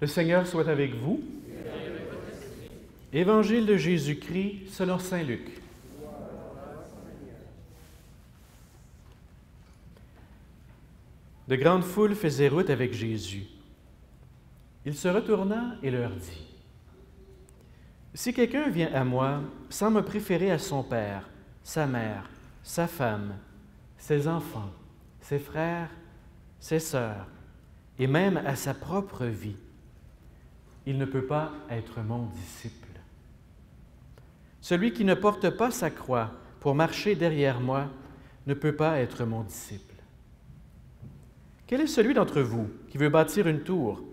Le Seigneur soit avec vous. Évangile de Jésus-Christ selon saint Luc. De grandes foules faisaient route avec Jésus. Il se retourna et leur dit, « Si quelqu'un vient à moi sans me préférer à son père, sa mère, sa femme, ses enfants, ses frères, ses sœurs, et même à sa propre vie, il ne peut pas être mon disciple. Celui qui ne porte pas sa croix pour marcher derrière moi ne peut pas être mon disciple. Quel est celui d'entre vous qui veut bâtir une tour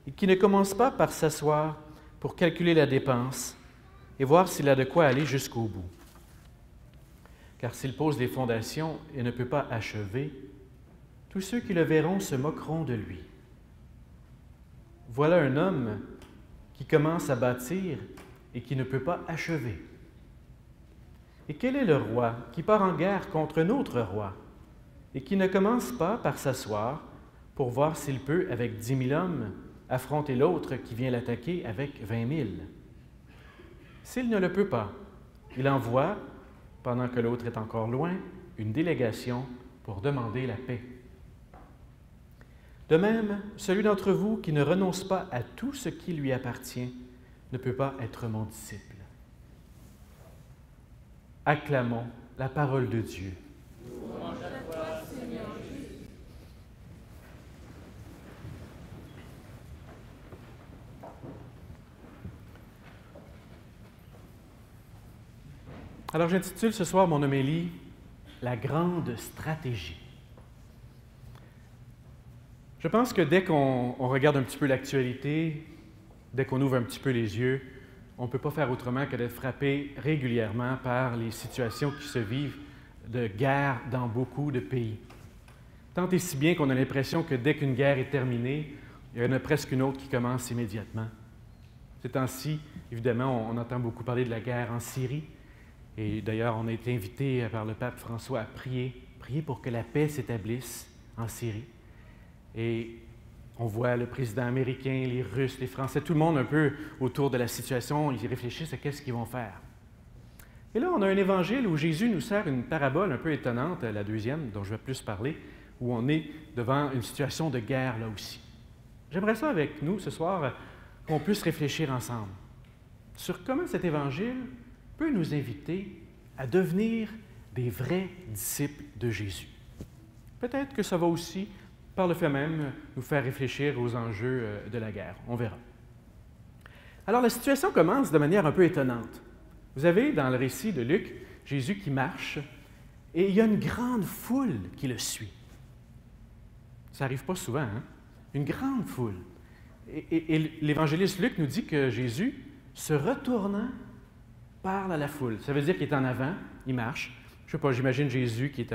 et qui ne commence pas par s'asseoir pour calculer la dépense et voir s'il a de quoi aller jusqu'au bout? Car s'il pose les fondations et ne peut pas achever, tous ceux qui le verront se moqueront de lui. Voilà un homme qui commence à bâtir et qui ne peut pas achever. Et quel est le roi qui part en guerre contre un autre roi et qui ne commence pas par s'asseoir pour voir s'il peut, avec 10 000 hommes, affronter l'autre qui vient l'attaquer avec 20 000? S'il ne le peut pas, il envoie, pendant que l'autre est encore loin, une délégation pour demander la paix. De même, celui d'entre vous qui ne renonce pas à tout ce qui lui appartient ne peut pas être mon disciple. Acclamons la parole de Dieu. Louange à toi, Seigneur Jésus. Alors j'intitule ce soir mon homélie « La grande stratégie ». Je pense que dès qu'on regarde un petit peu l'actualité, dès qu'on ouvre un petit peu les yeux, on ne peut pas faire autrement que d'être frappé régulièrement par les situations qui se vivent de guerre dans beaucoup de pays. Tant et si bien qu'on a l'impression que dès qu'une guerre est terminée, il y en a presque une autre qui commence immédiatement. Ces temps-ci, évidemment, on entend beaucoup parler de la guerre en Syrie. Et d'ailleurs, on a été invité par le pape François à prier pour que la paix s'établisse en Syrie. Et on voit le président américain, les Russes, les Français, tout le monde un peu autour de la situation, ils réfléchissent à qu'est-ce qu'ils vont faire. Et là, on a un évangile où Jésus nous sert une parabole un peu étonnante, la deuxième, dont je vais plus parler, où on est devant une situation de guerre là aussi. J'aimerais ça avec nous ce soir, qu'on puisse réfléchir ensemble sur comment cet évangile peut nous inviter à devenir des vrais disciples de Jésus. Peut-être que ça va aussi, par le fait même, nous faire réfléchir aux enjeux de la guerre. On verra. Alors, la situation commence de manière un peu étonnante. Vous avez, dans le récit de Luc, Jésus qui marche et il y a une grande foule qui le suit. Ça n'arrive pas souvent, hein? Une grande foule. Et l'évangéliste Luc nous dit que Jésus, se retournant, parle à la foule. Ça veut dire qu'il est en avant, il marche. Je ne sais pas, j'imagine Jésus qui est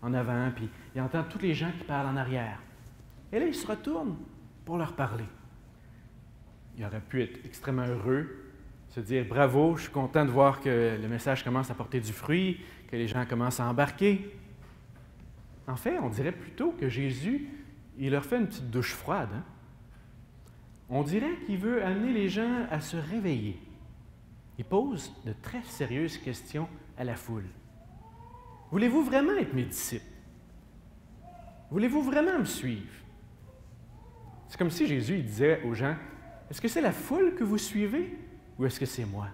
en avant, puis il entend tous les gens qui parlent en arrière. Et là, il se retourne pour leur parler. Il aurait pu être extrêmement heureux, se dire « Bravo, je suis content de voir que le message commence à porter du fruit, que les gens commencent à embarquer. » En fait, on dirait plutôt que Jésus, il leur fait une petite douche froide. Hein? On dirait qu'il veut amener les gens à se réveiller. Il pose de très sérieuses questions à la foule. Voulez-vous vraiment être mes disciples? Voulez-vous vraiment me suivre? C'est comme si Jésus il disait aux gens, est-ce que c'est la foule que vous suivez ou est-ce que c'est moi?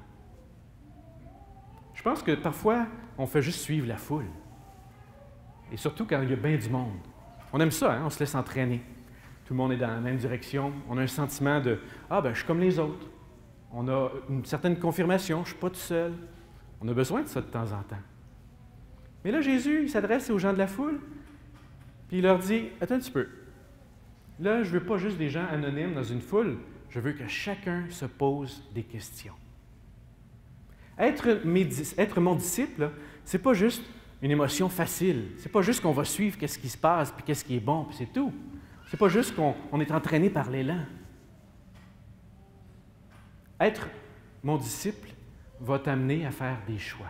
Je pense que parfois, on fait juste suivre la foule. Et surtout quand il y a bien du monde. On aime ça, hein? On se laisse entraîner. Tout le monde est dans la même direction. On a un sentiment de « Ah, ben je suis comme les autres. » On a une certaine confirmation, je ne suis pas tout seul. On a besoin de ça de temps en temps. Mais là, Jésus, il s'adresse aux gens de la foule, puis il leur dit, attends un petit peu. Là, je ne veux pas juste des gens anonymes dans une foule, je veux que chacun se pose des questions. Être mon disciple, ce n'est pas juste une émotion facile. Ce n'est pas juste qu'on va suivre qu'est-ce qui se passe, puis qu'est-ce qui est bon, puis c'est tout. Ce n'est pas juste qu'on est entraîné par l'élan. Être mon disciple va t'amener à faire des choix.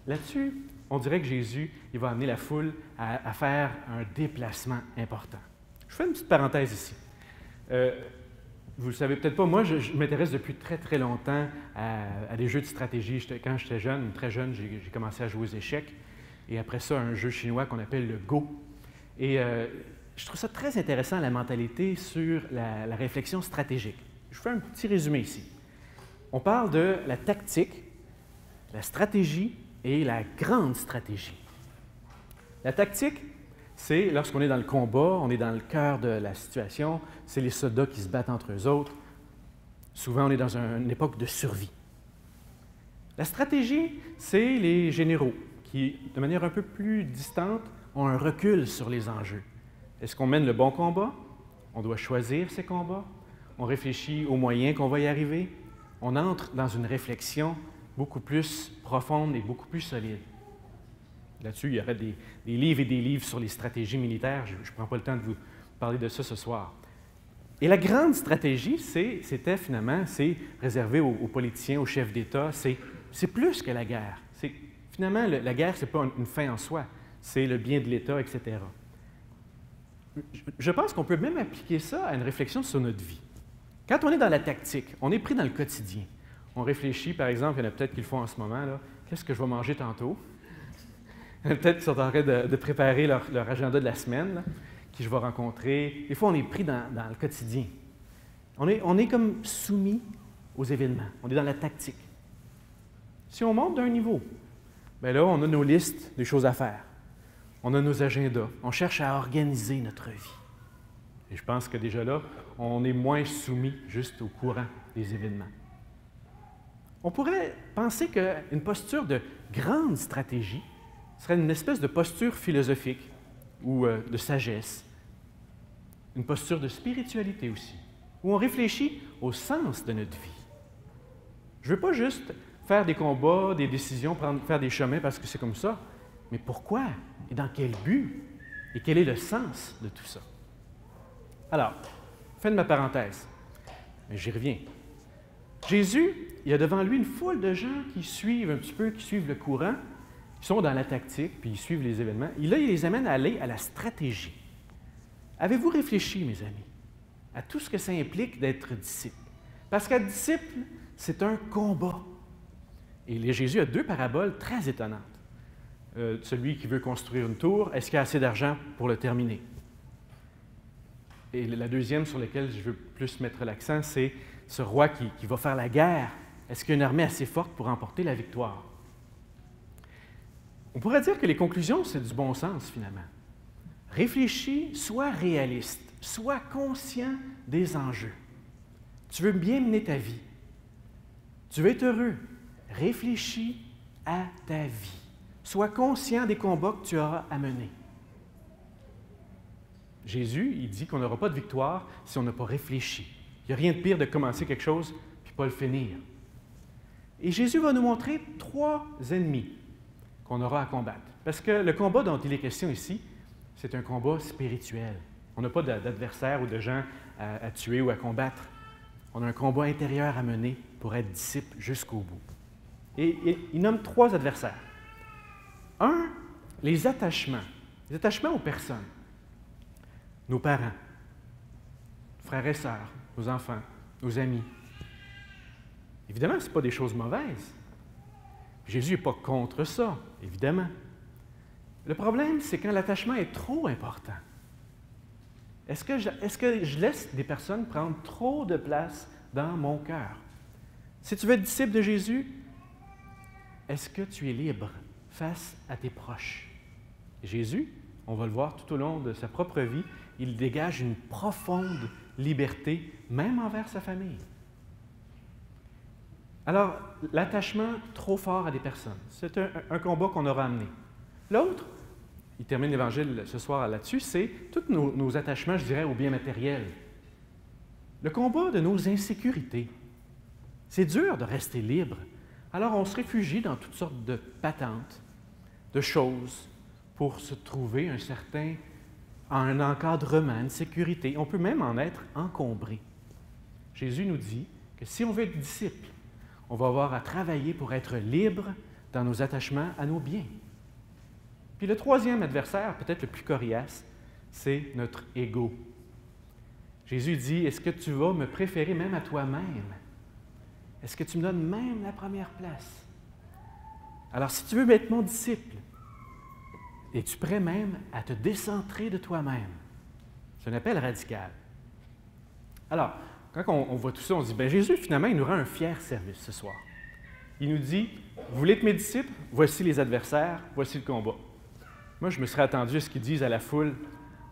Là-dessus, on dirait que Jésus, il va amener la foule à faire un déplacement important. Je fais une petite parenthèse ici. Vous ne le savez peut-être pas, moi, je m'intéresse depuis très, très longtemps à des jeux de stratégie. Quand j'étais jeune, très jeune, j'ai commencé à jouer aux échecs. Et après ça, un jeu chinois qu'on appelle le Go. Et je trouve ça très intéressant, la mentalité sur la réflexion stratégique. Je fais un petit résumé ici. On parle de la tactique, la stratégie et la grande stratégie. La tactique, c'est lorsqu'on est dans le combat, on est dans le cœur de la situation, c'est les soldats qui se battent entre eux autres. Souvent, on est dans une époque de survie. La stratégie, c'est les généraux qui, de manière un peu plus distante, ont un recul sur les enjeux. Est-ce qu'on mène le bon combat? On doit choisir ces combats. On réfléchit aux moyens qu'on va y arriver. On entre dans une réflexion beaucoup plus profonde et beaucoup plus solide. Là-dessus, il y aurait des livres et des livres sur les stratégies militaires. Je ne prends pas le temps de vous parler de ça ce soir. Et la grande stratégie, c'était finalement, c'est réservé aux politiciens, aux chefs d'État. C'est plus que la guerre. Finalement, la guerre, ce n'est pas une fin en soi. C'est le bien de l'État, etc. Je pense qu'on peut même appliquer ça à une réflexion sur notre vie. Quand on est dans la tactique, on est pris dans le quotidien. On réfléchit, par exemple, il y en a peut-être qui le font en ce moment, là, qu'est-ce que je vais manger tantôt? Il y en a peut-être qui sont en train de préparer leur agenda de la semaine, là, qui je vais rencontrer. Des fois, on est pris dans le quotidien. On est comme soumis aux événements. On est dans la tactique. Si on monte d'un niveau, bien là, on a nos listes des choses à faire. On a nos agendas. On cherche à organiser notre vie. Et je pense que déjà là, on est moins soumis juste au courant des événements. On pourrait penser qu'une posture de grande stratégie serait une espèce de posture philosophique ou de sagesse, une posture de spiritualité aussi, où on réfléchit au sens de notre vie. Je ne veux pas juste faire des combats, des décisions, faire des chemins parce que c'est comme ça, mais pourquoi et dans quel but et quel est le sens de tout ça? Alors, fin de ma parenthèse, mais j'y reviens. Jésus, il y a devant lui une foule de gens qui suivent un petit peu, qui suivent le courant, qui sont dans la tactique, puis ils suivent les événements. Et là, il les amène à aller à la stratégie. Avez-vous réfléchi, mes amis, à tout ce que ça implique d'être disciple? Parce qu'être disciple, c'est un combat. Et Jésus a deux paraboles très étonnantes. Celui qui veut construire une tour, est-ce qu'il y a assez d'argent pour le terminer? Et la deuxième sur laquelle je veux plus mettre l'accent, c'est ce roi qui va faire la guerre. Est-ce qu'il y a une armée assez forte pour remporter la victoire? On pourrait dire que les conclusions, c'est du bon sens, finalement. Réfléchis, sois réaliste, sois conscient des enjeux. Tu veux bien mener ta vie. Tu veux être heureux. Réfléchis à ta vie. Sois conscient des combats que tu auras à mener. Jésus, il dit qu'on n'aura pas de victoire si on n'a pas réfléchi. Il n'y a rien de pire de commencer quelque chose puis pas le finir. Et Jésus va nous montrer 3 ennemis qu'on aura à combattre. Parce que le combat dont il est question ici, c'est un combat spirituel. On n'a pas d'adversaire ou de gens à tuer ou à combattre. On a un combat intérieur à mener pour être disciple jusqu'au bout. Et il nomme 3 adversaires. 1, les attachements. Les attachements aux personnes. Nos parents, frères et sœurs, nos enfants, nos amis. Évidemment, ce n'est pas des choses mauvaises. Jésus n'est pas contre ça, évidemment. Le problème, c'est quand l'attachement est trop important. Est-ce que je laisse des personnes prendre trop de place dans mon cœur? Si tu veux être disciple de Jésus, est-ce que tu es libre face à tes proches? Jésus, on va le voir tout au long de sa propre vie, il dégage une profonde liberté, même envers sa famille. Alors, l'attachement trop fort à des personnes, c'est un combat qu'on aura à mener. L'autre, il termine l'Évangile ce soir là-dessus, c'est tous nos attachements, je dirais, au bien matériel. Le combat de nos insécurités. C'est dur de rester libre. Alors, on se réfugie dans toutes sortes de patentes, de choses, pour se trouver un encadrement, une sécurité. On peut même en être encombré. Jésus nous dit que si on veut être disciple, on va avoir à travailler pour être libre dans nos attachements à nos biens. Puis le 3e adversaire, peut-être le plus coriace, c'est notre ego. Jésus dit, est-ce que tu vas me préférer même à toi-même? Est-ce que tu me donnes même la première place? Alors, si tu veux être mon disciple, es-tu prêt même à te décentrer de toi-même? C'est un appel radical. Alors, quand on voit tout ça, on se dit, bien, Jésus, finalement, il nous rend un fier service ce soir. Il nous dit, vous voulez être mes disciples? Voici les adversaires, voici le combat. Moi, je me serais attendu à ce qu'ils disent à la foule,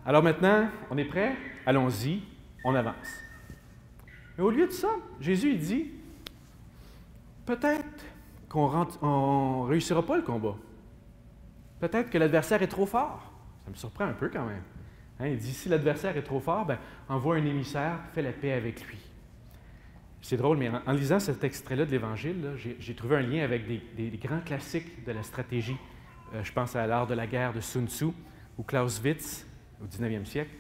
alors maintenant, on est prêt? Allons-y, on avance. Mais au lieu de ça, Jésus, il dit, peut-être qu'on ne réussira pas le combat. Peut-être que l'adversaire est trop fort. Ça me surprend un peu quand même. Hein, il dit, si l'adversaire est trop fort, ben, envoie un émissaire, fais la paix avec lui. C'est drôle, mais en lisant cet extrait-là de l'Évangile, j'ai trouvé un lien avec des grands classiques de la stratégie. Je pense à l'art de la guerre de Sun Tzu ou Clausewitz au 19e siècle.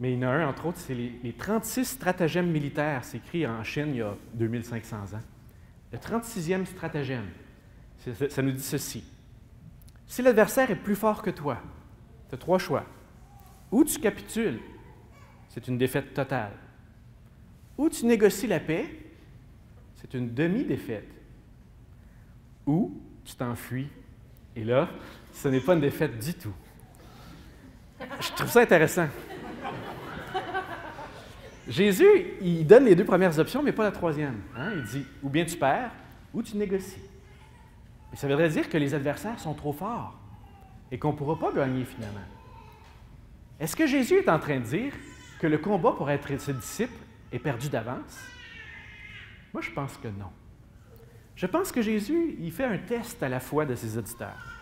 Mais il y en a un, entre autres, c'est les 36 stratagèmes militaires. C'est écrit en Chine il y a 2500 ans. Le 36e stratagème, ça nous dit ceci. Si l'adversaire est plus fort que toi, tu as 3 choix. Ou tu capitules, c'est une défaite totale. Ou tu négocies la paix, c'est une demi-défaite. Ou tu t'enfuis, et là, ce n'est pas une défaite du tout. Je trouve ça intéressant. Jésus, il donne les 2 premières options, mais pas la 3e. Hein? Il dit, ou bien tu perds, ou tu négocies. Et ça voudrait dire que les adversaires sont trop forts et qu'on ne pourra pas gagner finalement. Est-ce que Jésus est en train de dire que le combat pour être ses disciples est perdu d'avance? Moi, je pense que non. Je pense que Jésus, il fait un test à la foi de ses auditeurs.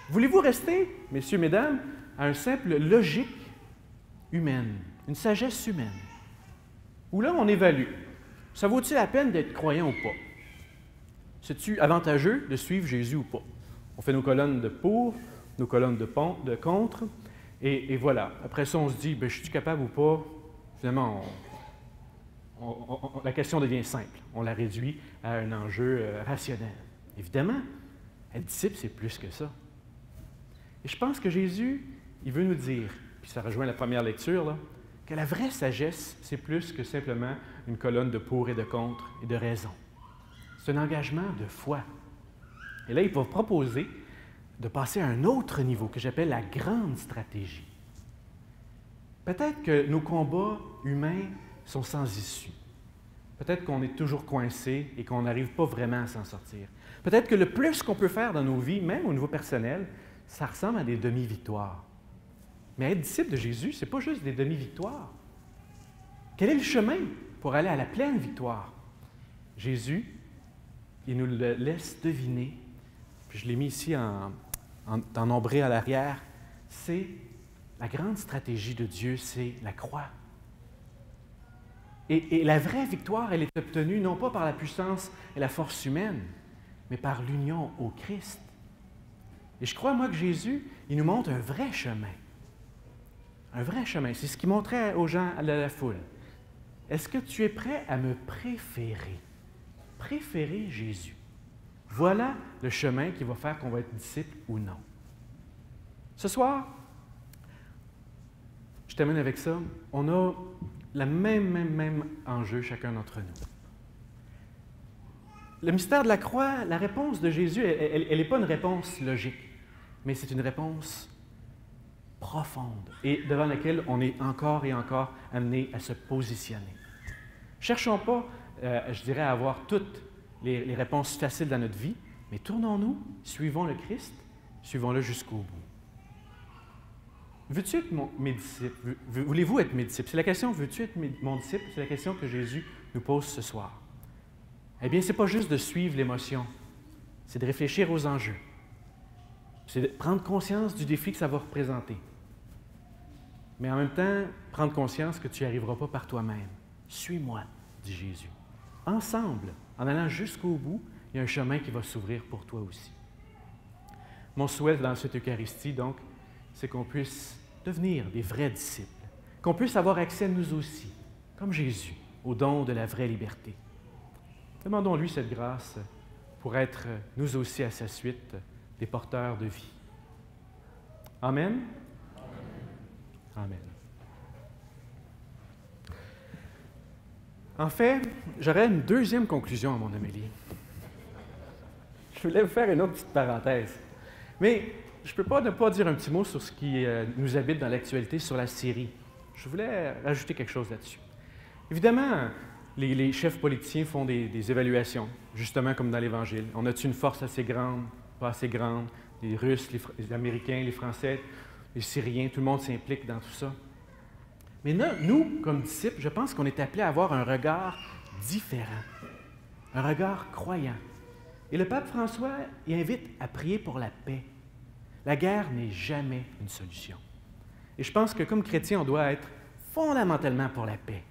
Voulez-vous rester, messieurs, mesdames, à une simple logique humaine, une sagesse humaine, où là, on évalue. Ça vaut-il la peine d'être croyant ou pas? C'est-tu avantageux de suivre Jésus ou pas? On fait nos colonnes de pour, nos colonnes de contre, et voilà. Après ça, on se dit, je suis capable ou pas? Finalement, la question devient simple. On la réduit à un enjeu rationnel. Évidemment, être disciple, c'est plus que ça. Et je pense que Jésus, il veut nous dire, puis ça rejoint la première lecture, là, que la vraie sagesse, c'est plus que simplement une colonne de pour et de contre et de raison. C'est un engagement de foi. Et là, il va proposer de passer à un autre niveau que j'appelle la grande stratégie. Peut-être que nos combats humains sont sans issue. Peut-être qu'on est toujours coincé et qu'on n'arrive pas vraiment à s'en sortir. Peut-être que le plus qu'on peut faire dans nos vies, même au niveau personnel, ça ressemble à des demi-victoires. Mais être disciple de Jésus, ce n'est pas juste des demi-victoires. Quel est le chemin pour aller à la pleine victoire? Jésus, il nous le laisse deviner, puis je l'ai mis ici en ombré à l'arrière, c'est la grande stratégie de Dieu, c'est la croix. Et la vraie victoire, elle est obtenue non pas par la puissance et la force humaine, mais par l'union au Christ. Et je crois, moi, que Jésus, il nous montre un vrai chemin. Un vrai chemin. C'est ce qu'il montrait aux gens, à la foule. Est-ce que tu es prêt à me préférer? Préférer Jésus. Voilà le chemin qui va faire qu'on va être disciple ou non. Ce soir, je termine avec ça, on a le même enjeu chacun d'entre nous. Le mystère de la croix, la réponse de Jésus, elle n'est pas une réponse logique, mais c'est une réponse profonde et devant laquelle on est encore et encore amené à se positionner. Cherchons pas, je dirais, à avoir toutes les réponses faciles dans notre vie, mais tournons-nous, suivons le Christ, suivons-le jusqu'au bout. Veux-tu être mes disciples? Voulez-vous être mes disciples? C'est la question, veux-tu être mon disciple? C'est la question que Jésus nous pose ce soir. Eh bien, ce n'est pas juste de suivre l'émotion, c'est de réfléchir aux enjeux. C'est de prendre conscience du défi que ça va représenter. Mais en même temps, prendre conscience que tu n'y arriveras pas par toi-même. Suis-moi, dit Jésus. Ensemble, en allant jusqu'au bout, il y a un chemin qui va s'ouvrir pour toi aussi. Mon souhait dans cette Eucharistie, donc, c'est qu'on puisse devenir des vrais disciples, qu'on puisse avoir accès, nous aussi, comme Jésus, au don de la vraie liberté. Demandons-lui cette grâce pour être, nous aussi, à sa suite, des porteurs de vie. Amen. Amen. En fait, j'aurais une deuxième conclusion à mon homélie. Je voulais vous faire une autre petite parenthèse. Mais je ne peux pas ne pas dire un petit mot sur ce qui nous habite dans l'actualité sur la Syrie. Je voulais rajouter quelque chose là-dessus. Évidemment, les chefs politiciens font des évaluations, justement comme dans l'Évangile. On a-t-il une force assez grande, pas assez grande? Les Russes, les Américains, les Français, les Syriens, tout le monde s'implique dans tout ça. Mais nous, comme disciples, je pense qu'on est appelés à avoir un regard différent, un regard croyant. Et le pape François y invite à prier pour la paix. La guerre n'est jamais une solution. Et je pense que comme chrétiens, on doit être fondamentalement pour la paix.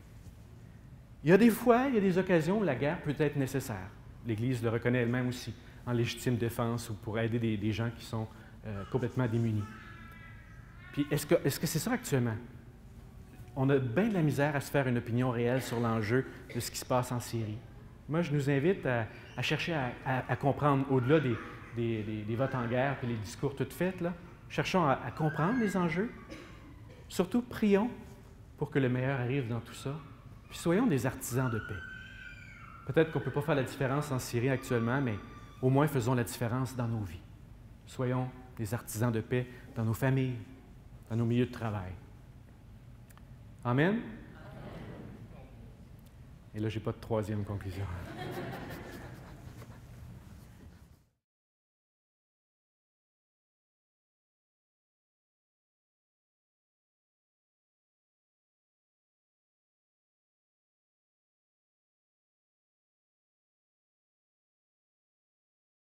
Il y a des fois, il y a des occasions où la guerre peut être nécessaire. L'Église le reconnaît elle-même aussi, en légitime défense ou pour aider des gens qui sont complètement démunis. Puis est-ce que c'est ça actuellement? On a bien de la misère à se faire une opinion réelle sur l'enjeu de ce qui se passe en Syrie. Moi, je nous invite à chercher à comprendre, au-delà des votes en guerre et les discours tout faits, là, cherchons à comprendre les enjeux. Surtout, prions pour que le meilleur arrive dans tout ça. Puis soyons des artisans de paix. Peut-être qu'on ne peut pas faire la différence en Syrie actuellement, mais au moins faisons la différence dans nos vies. Soyons des artisans de paix dans nos familles, dans nos milieux de travail. Amen? Et là, je n'ai pas de troisième conclusion.